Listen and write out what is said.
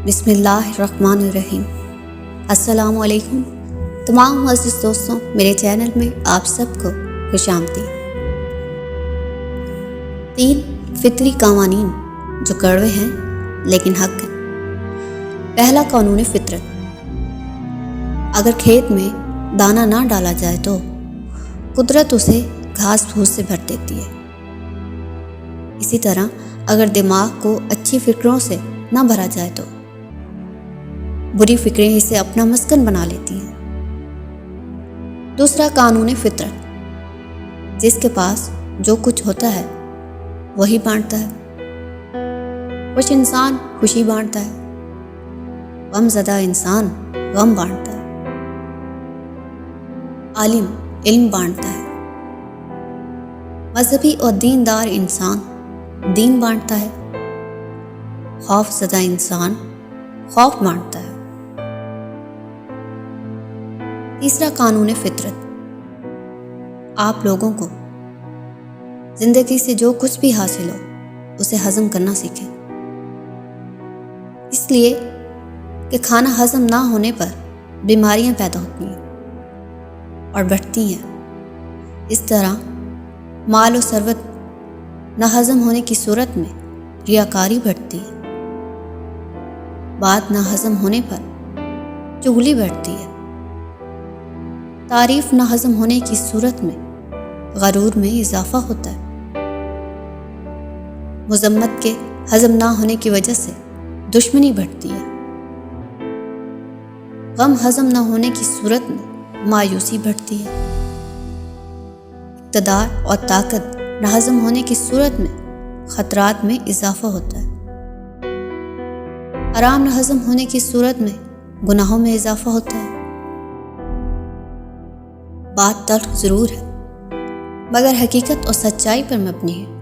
बिस्मिल्लाहिर्रहमानिर्रहीम। अस्सलामु अलैकुम तमाम मुअज़्ज़िज़ दोस्तों, मेरे चैनल में आप सबको खुशामदीद। 3 फितरी कानून जो कड़वे हैं लेकिन हक हैं। पहला कानून फितरत। अगर खेत में दाना ना डाला जाए तो कुदरत उसे घास फूस से भर देती है। इसी तरह अगर दिमाग को अच्छी फिक्रों से ना भरा जाए तो बुरी फिक्रें इसे अपना मस्कन बना लेती हैं। दूसरा कानून फितरत। जिसके पास जो कुछ होता है वही बांटता है। खुश इंसान खुशी बांटता है, गमज़दा इंसान गम बांटता है, आलिम इल्म बांटता है, मजहबी और दीनदार इंसान दीन बांटता है, खौफज़दा इंसान खौफ बांटता है। तीसरा कानून फितरत। आप लोगों को ज़िंदगी से जो कुछ भी हासिल हो उसे हज़म करना सीखें। इसलिए कि खाना हज़म ना होने पर बीमारियां पैदा होती हैं और बढ़ती हैं। इस तरह माल और सरवत ना हज़म होने की सूरत में रियाकारी बढ़ती है। बात ना हज़म होने पर चुगली बढ़ती है। तारीफ ना हज़म होने की सूरत में गरूर में इजाफा होता है। मुज़म्मत के हज़म ना होने की वजह से दुश्मनी बढ़ती है। गम हज़म ना होने की सूरत में मायूसी बढ़ती है। इक़्तिदार और ताकत ना हज़म होने की सूरत में ख़तरात में इजाफा होता है। आराम न हज़म होने की सूरत में गुनाहों में इजाफा होता है। बात तल्ख़ ज़रूर है मगर हकीकत और सच्चाई पर मबनी है।